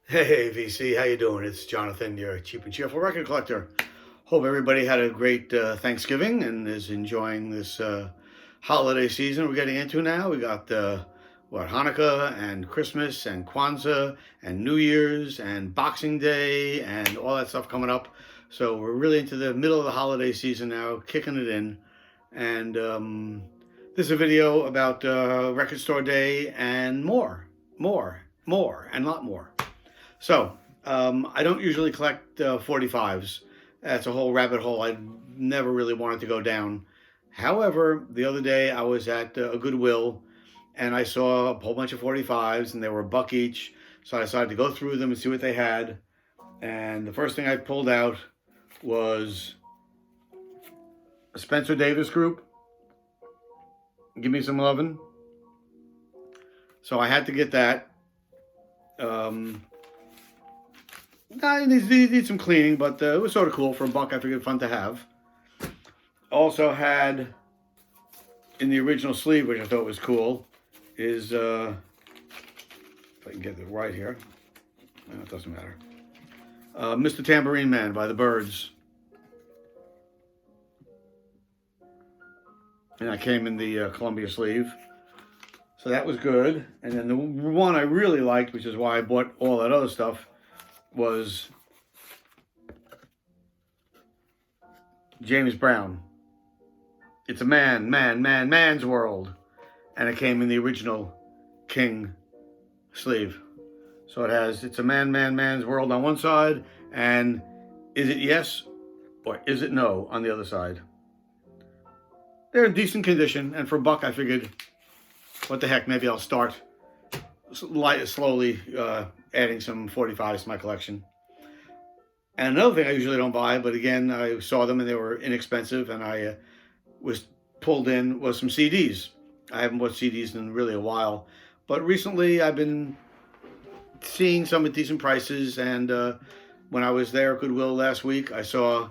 Hey VC, how you doing? It's Jonathan, your cheap and cheerful record collector. Hope everybody had a great Thanksgiving and is enjoying this holiday season we're getting into now. We got Hanukkah and Christmas and Kwanzaa and New Year's and Boxing Day and all that stuff coming up. So we're really into the middle of the holiday season now, kicking it in. And this is a video about Record Store Day and more, and a lot more. So, I don't usually collect 45s. That's a whole rabbit hole I never really wanted to go down. However, the other day I was at a Goodwill and I saw a whole bunch of 45s and they were $1 each. So I decided to go through them and see what they had. And the first thing I pulled out was a Spencer Davis group. Give me some lovin'. So I had to get that. It needs some cleaning, but it was sort of cool for $1. I figured fun to have. Also had in the original sleeve, which I thought was cool, is if I can get it right here. No, it doesn't matter. Mr. Tambourine Man by the Byrds, and that came in the Columbia sleeve. So that was good. And then the one I really liked, which is why I bought all that other stuff, was James Brown. It's a man's world. And it came in the original King sleeve. So it has, it's a man's world on one side, and is it yes or is it no on the other side. They're in decent condition, and for $1 I figured, what the heck, maybe I'll start slowly adding some 45s to my collection. And another thing I usually don't buy, but again, I saw them and they were inexpensive, and I was pulled in, was some CDs. I haven't bought CDs in really a while, but recently I've been seeing some at decent prices, and when I was there at Goodwill last week, I saw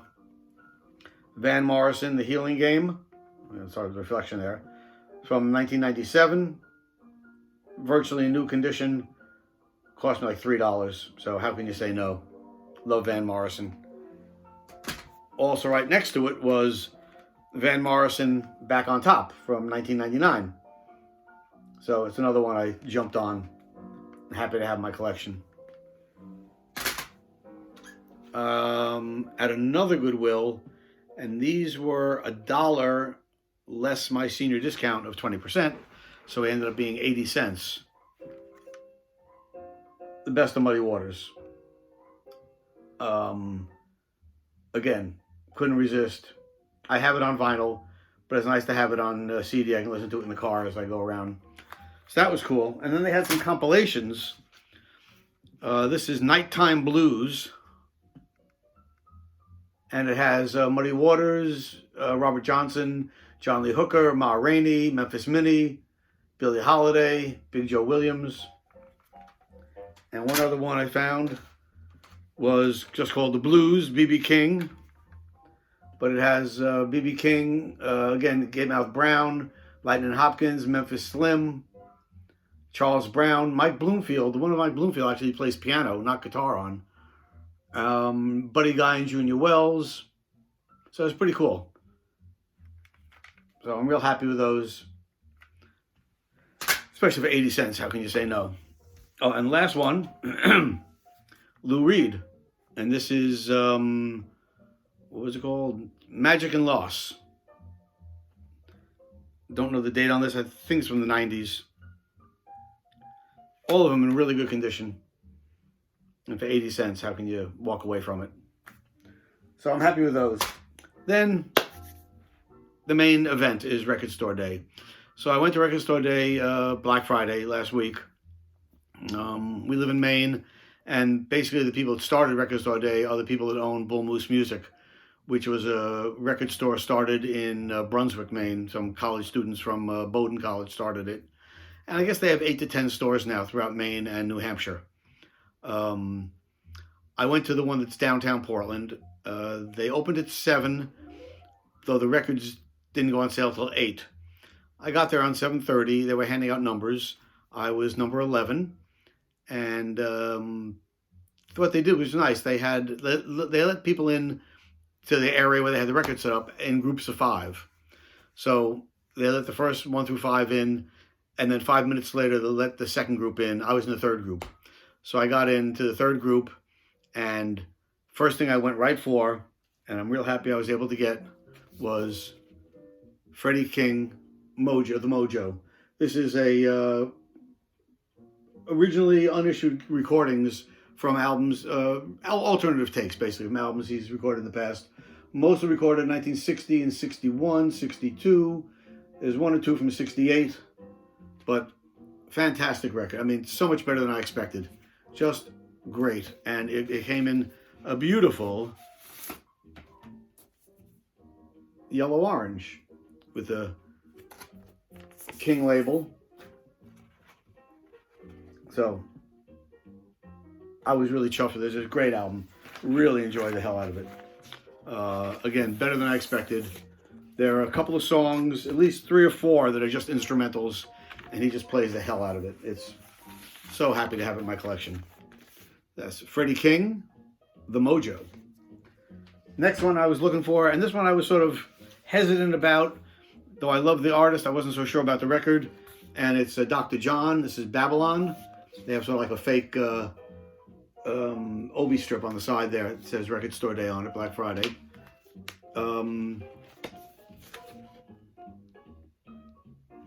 Van Morrison, The Healing Game. Sorry, the reflection there. From 1997, virtually new condition, cost me like $3. So how can you say no? Love Van Morrison. Also right next to it was Van Morrison Back on Top from 1999. So it's another one I jumped on. Happy to have in my collection. At another Goodwill, and these were $1 less my senior discount of 20%, so it ended up being 80 cents. The Best of Muddy Waters. Again, couldn't resist. I have it on vinyl, but it's nice to have it on CD. I can listen to it in the car as I go around. So that was cool. And then they had some compilations. This is Nighttime Blues. And it has Muddy Waters, Robert Johnson, John Lee Hooker, Ma Rainey, Memphis Minnie, Billie Holiday, Big Joe Williams. And one other one I found was just called The Blues, B.B. King. But it has B.B. King, again, Gatemouth Brown, Lightning Hopkins, Memphis Slim, Charles Brown, Mike Bloomfield. One of Mike Bloomfield actually plays piano, not guitar on. Buddy Guy and Junior Wells. So it's pretty cool. So I'm real happy with those. Especially for 80 cents. How can you say no? Oh, and last one, Lou Reed. And this is, what was it called? Magic and Loss. Don't know the date on this. I think it's from the 90s. All of them in really good condition. And for 80 cents, how can you walk away from it? So I'm happy with those. Then the main event is Record Store Day. So I went to Record Store Day, Black Friday last week. We live in Maine, and basically the people that started Record Store Day are the people that own Bull Moose Music, which was a record store started in Brunswick, Maine. Some college students from Bowdoin College started it. And I guess they have 8 to 10 stores now throughout Maine and New Hampshire. I went to the one that's downtown Portland. They opened at 7, though the records didn't go on sale till 8. I got there on 7:30. They were handing out numbers. I was number 11. And what they did was nice. They let people in to the area where they had the record set up in groups of 5. So they let the first 1 through 5 in, and then 5 minutes later they let the second group in. I was in the third group. So I got into the third group, and first thing I went right for, and I'm real happy I was able to get, was Freddie King, Mojo, the Mojo. This is a originally unissued recordings from albums, alternative takes basically from albums he's recorded in the past. Mostly recorded in 1960 and 61, 62. There's 1 or 2 from 68, but fantastic record. I mean, so much better than I expected. Just great. And it came in a beautiful yellow-orange with the King label. So I was really chuffed with this. It's a great album. Really enjoyed the hell out of it. Again, better than I expected. There are a couple of songs, at least 3 or 4, that are just instrumentals, and he just plays the hell out of it. It's so happy to have it in my collection. That's Freddie King, The Mojo. Next one I was looking for, and this one I was sort of hesitant about, though I love the artist, I wasn't so sure about the record, and it's Dr. John. This is Babylon. They have sort of like a fake Obi strip on the side there. It says Record Store Day on it, Black Friday.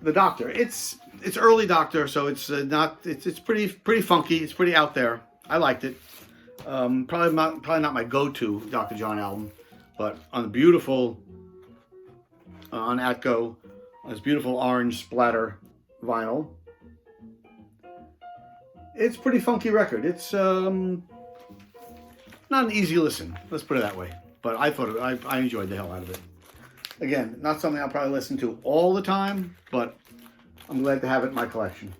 The Doctor. It's early Doctor, so it's it's pretty funky. It's pretty out there. I liked it. Probably not my go-to Dr. John album, but on the beautiful on Atco, on this beautiful orange splatter vinyl. It's a pretty funky record. It's not an easy listen, let's put it that way. But I enjoyed the hell out of it. Again, not something I'll probably listen to all the time, but I'm glad to have it in my collection.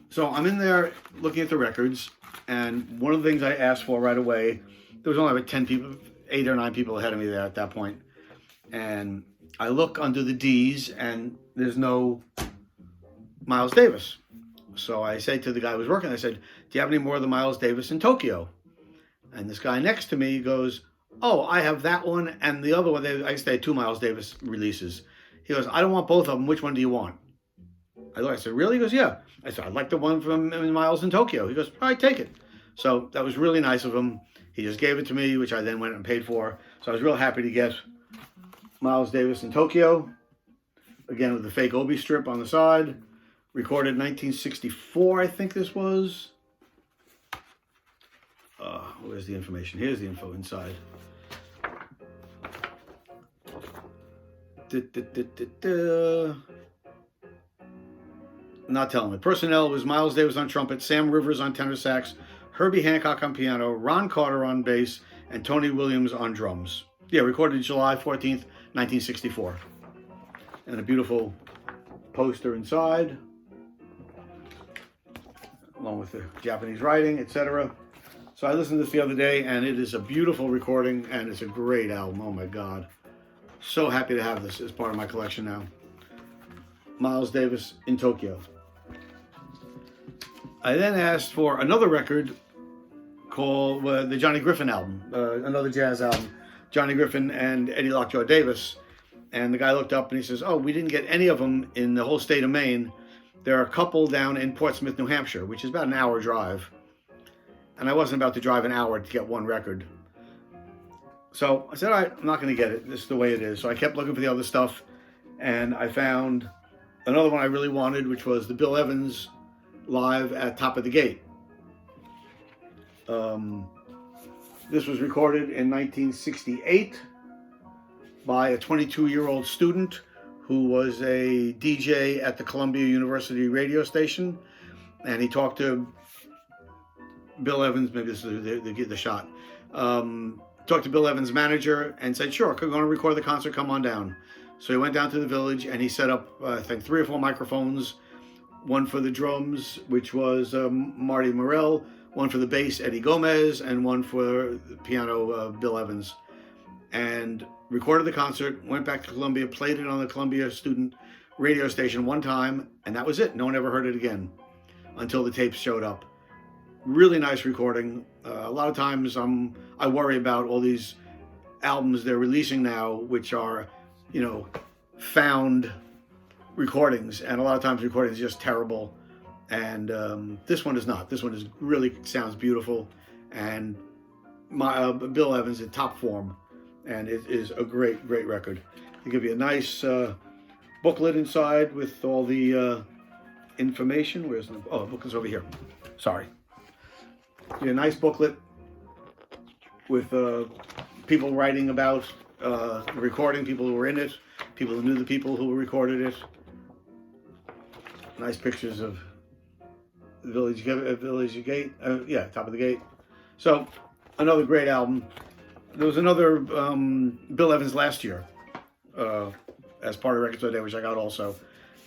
So I'm in there looking at the records, and one of the things I asked for right away, there was only like 10 people, 8 or 9 people ahead of me there at that point. And I look under the D's, and there's no Miles Davis. So I say to the guy who was working, I said, do you have any more of the Miles Davis in Tokyo? And this guy next to me goes, oh, I have that one and the other one. I guess they had 2 Miles Davis releases. He goes, I don't want both of them. Which one do you want? I said, really? He goes, yeah. I said, I'd like the one from Miles in Tokyo. He goes, all right, take it. So that was really nice of him. He just gave it to me, which I then went and paid for. So I was real happy to get Miles Davis in Tokyo. Again, with the fake Obi strip on the side. Recorded in 1964, I think this was. Where's the information? Here's the info inside. Not telling me. Personnel was Miles Davis on trumpet, Sam Rivers on tenor sax, Herbie Hancock on piano, Ron Carter on bass, and Tony Williams on drums. Yeah, recorded July 14th, 1964. And a beautiful poster inside, along with the Japanese writing, etc. So I listened to this the other day, and it is a beautiful recording, and it's a great album. Oh my God. So happy to have this as part of my collection now. Miles Davis in Tokyo. I then asked for another record called the Johnny Griffin album, another jazz album, Johnny Griffin and Eddie Lockjaw Davis. And the guy looked up and he says, oh, we didn't get any of them in the whole state of Maine. There are a couple down in Portsmouth, New Hampshire, which is about an hour drive. And I wasn't about to drive an hour to get one record. So I said, all right, I'm not going to get it. This is the way it is. So I kept looking for the other stuff. And I found another one I really wanted, which was the Bill Evans live at Top of the Gate. This was recorded in 1968 by a 22-year-old student who was a DJ at the Columbia University radio station. And he talked to Bill Evans, maybe this is the shot, talked to Bill Evans' manager and said, sure, we're going to record the concert, come on down. So he went down to the Village and he set up, I think, 3 or 4 microphones, one for the drums, which was Marty Morell, one for the bass, Eddie Gomez, and one for the piano, Bill Evans. And recorded the concert, went back to Columbia, played it on the Columbia student radio station one time, and that was it. No one ever heard it again until the tapes showed up. Really nice recording. A lot of times I worry about all these albums they're releasing now, which are, found recordings, and a lot of times recordings are just terrible. And this one is not. This one is really sounds beautiful, and Bill Evans in top form, and it is a great record. They give you a nice booklet inside with all the information. Where's the booklet's over here. Sorry. A nice booklet with people writing about the recording, people who were in it, people who knew the people who recorded it. Nice pictures of the Village Gate. Top of the Gate. So, another great album. There was another Bill Evans last year as part of Record Store Day, which I got also.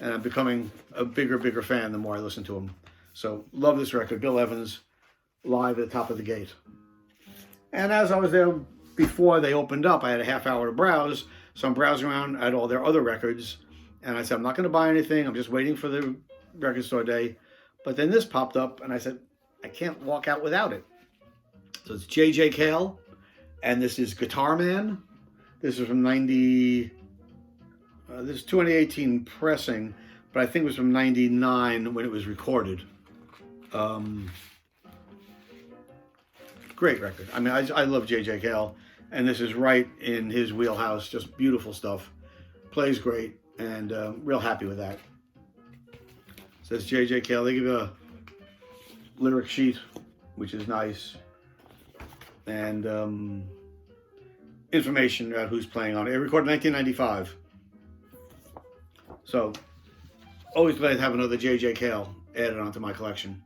And I'm becoming a bigger fan the more I listen to him. So, love this record. Bill Evans, live at the Top of the Gate. And as I was there before they opened up, I had a half hour to browse. So I'm browsing around at all their other records. And I said, I'm not going to buy anything. I'm just waiting for the Record Store Day. But then this popped up, and I said, I can't walk out without it. So it's J.J. Cale, and this is Guitar Man. This is from 90... this is 2018 pressing, but I think it was from 99 when it was recorded. Great record. I mean, I love J.J. Cale, and this is right in his wheelhouse. Just beautiful stuff. Plays great, and real happy with that. Says J.J. Cale. They give you a lyric sheet, which is nice, and information about who's playing on it. It recorded in 1995. So, always glad to have another J.J. Cale added onto my collection.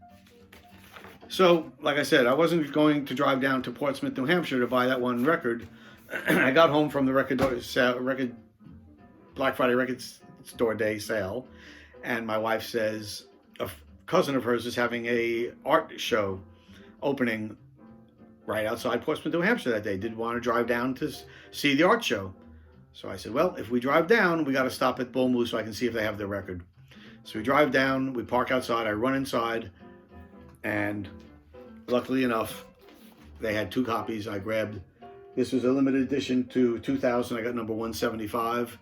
So, like I said, I wasn't going to drive down to Portsmouth, New Hampshire to buy that one record. I got home from the Black Friday Record Store Day sale, and my wife says a cousin of hers is having a art show opening right outside Portsmouth, New Hampshire that day. Did want to drive down to see the art show. So I said, well, if we drive down, we got to stop at Bull Moose so I can see if they have their record. So we drive down, we park outside, I run inside, and luckily enough, they had 2 copies. I grabbed, this was a limited edition to 2000. I got number 175.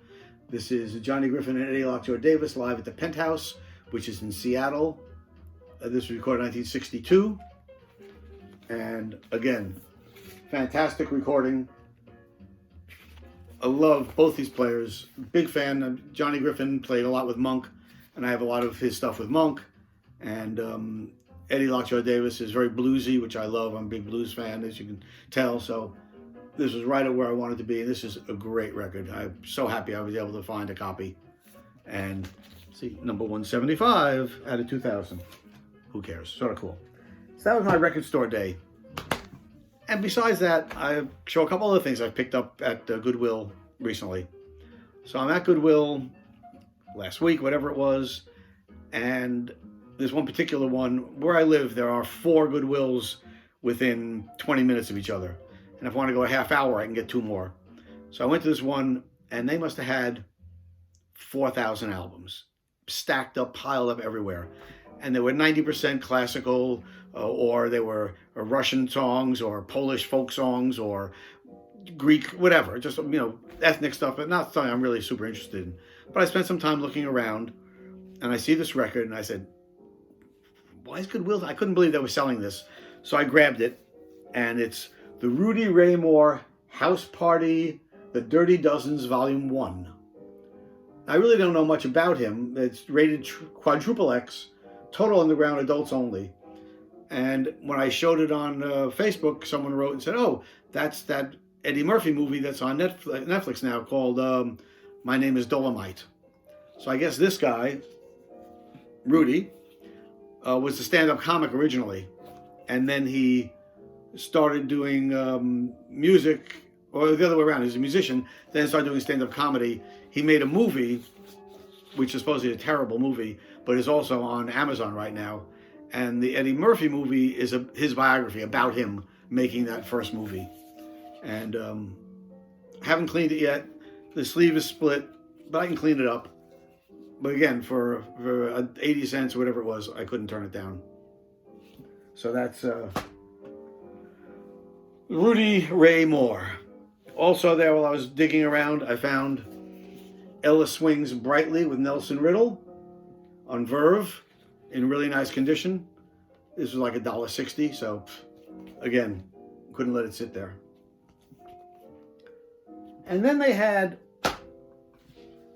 This is Johnny Griffin and Eddie Lockjaw Davis live at the Penthouse, which is in Seattle. This was recorded in 1962. And again, fantastic recording. I love both these players. Big fan. Johnny Griffin played a lot with Monk, and I have a lot of his stuff with Monk. And Eddie Lockjaw Davis is very bluesy, which I love. I'm a big blues fan, as you can tell. So this was right at where I wanted to be. This is a great record. I'm so happy I was able to find a copy. And see, number 175 out of 2000. Who cares? Sort of cool. So that was my Record Store Day. And besides that, I show a couple other things I've picked up at Goodwill recently. So I'm at Goodwill last week, whatever it was, and there's one particular one. Where I live, there are 4 Goodwills within 20 minutes of each other. And if I want to go a half hour, I can get 2 more. So I went to this one, and they must have had 4,000 albums stacked up, piled up everywhere. And they were 90% classical, or they were Russian songs, or Polish folk songs, or Greek, whatever. Just, ethnic stuff, but not something I'm really super interested in. But I spent some time looking around, and I see this record, and I said, why is Goodwill? I couldn't believe they were selling this. So I grabbed it, and it's the Rudy Ray Moore House Party, The Dirty Dozens, Volume 1. I really don't know much about him. It's rated quadruple X, total underground, adults only. And when I showed it on Facebook, someone wrote and said, oh, that's that Eddie Murphy movie that's on Netflix now called My Name is Dolomite. So I guess this guy, Rudy, was a stand-up comic originally. And then he started doing music, or the other way around. He's a musician, then started doing stand-up comedy. He made a movie, which is supposedly a terrible movie, but is also on Amazon right now. And the Eddie Murphy movie is his biography about him making that first movie. And haven't cleaned it yet. The sleeve is split, but I can clean it up. But again, for 80 cents or whatever it was, I couldn't turn it down. So that's Rudy Ray Moore. Also there, while I was digging around, I found Ellis Wings Brightly with Nelson Riddle on Verve in really nice condition. This was like $1.60, so again, couldn't let it sit there. And then they had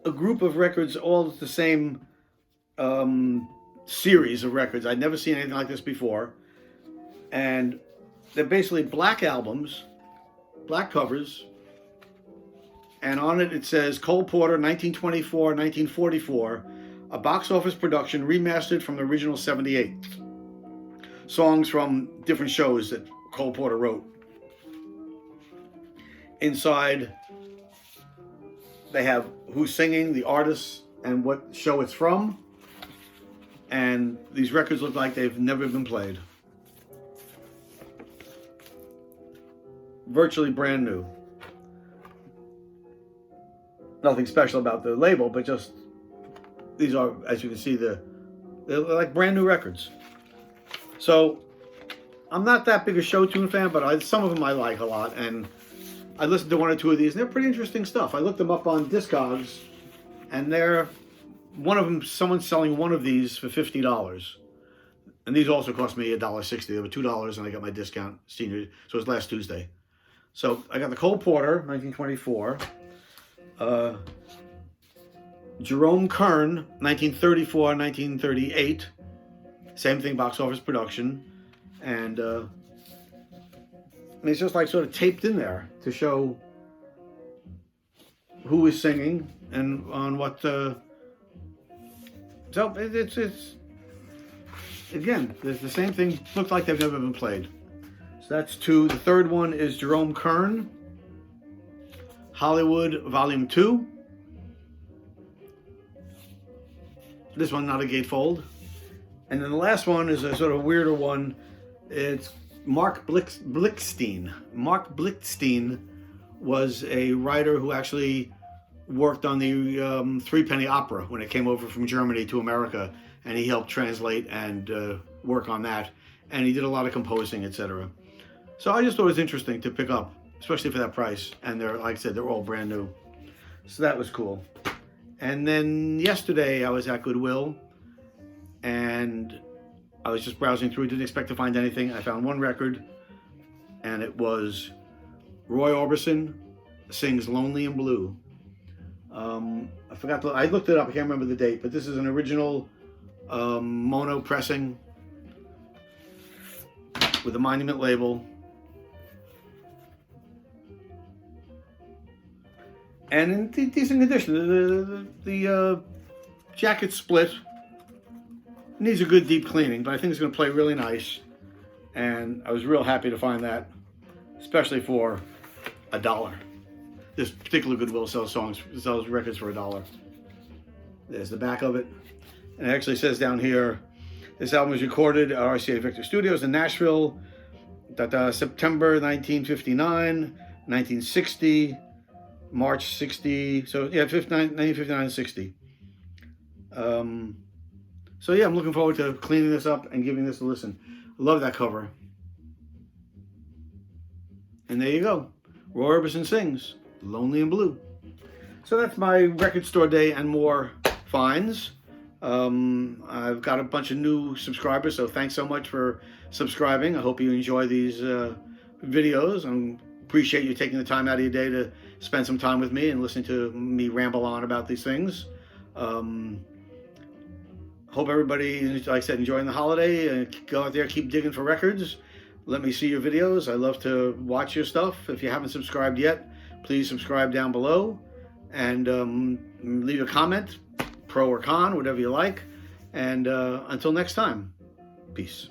a group of records, all the same series of records. I'd never seen anything like this before. And they're basically black albums, black covers, and on it says Cole Porter, 1924-1944, a box office production remastered from the original 78. Songs from different shows that Cole Porter wrote. Inside, they have who's singing, the artist, and what show it's from. And these records look like they've never been played. Virtually brand new. Nothing special about the label, but just these are, as you can see, they're like brand new records. So I'm not that big a show tune fan, but some of them I like a lot, and I listened to one or two of these, and they're pretty interesting stuff. I looked them up on Discogs, and one of them, someone's selling one of these for $50. And these also cost me $1.60. They were $2, and I got my discount senior, so it was last Tuesday. So I got the Cole Porter, 1924. Jerome Kern, 1934-1938. Same thing, box office production. And it's just like sort of taped in there to show who is singing and on what. So it's again, there's the same thing. Looks like they've never been played. So that's two. The third one is Jerome Kern, Hollywood Volume 2. This one, not a gatefold. And then the last one is a sort of weirder one. It's Mark Blickstein. Mark Blickstein was a writer who actually worked on the Threepenny Opera when it came over from Germany to America, and he helped translate and work on that. And he did a lot of composing, etc. So I just thought it was interesting to pick up, especially for that price. And they're, like I said, they're all brand new. So that was cool. And then yesterday I was at Goodwill, and I was just browsing through. Didn't expect to find anything. I found one record, and it was Roy Orbison sings "Lonely and Blue." I forgot. I looked it up. I can't remember the date, but this is an original mono pressing with a Monument label. And in decent condition. The jacket split. Needs a good deep cleaning, but I think it's going to play really nice. And I was real happy to find that, especially for $1. This particular Goodwill sells records for $1. There's the back of it. And it actually says down here, this album was recorded at RCA Victor Studios in Nashville, September 1959, 1960, March 60. So yeah, 1959 and 60. So yeah, I'm looking forward to cleaning this up and giving this a listen. Love that cover. And there you go. Roy Orbison sings "Lonely and Blue." So that's my record store day and more finds. I've got a bunch of new subscribers, so thanks so much for subscribing. I hope you enjoy these videos. I appreciate you taking the time out of your day to spend some time with me and listening to me ramble on about these things. Hope everybody, like I said, enjoying the holiday. Go out there, keep digging for records. Let me see your videos. I love to watch your stuff. If you haven't subscribed yet, please subscribe down below. And leave a comment, pro or con, whatever you like. And until next time, peace.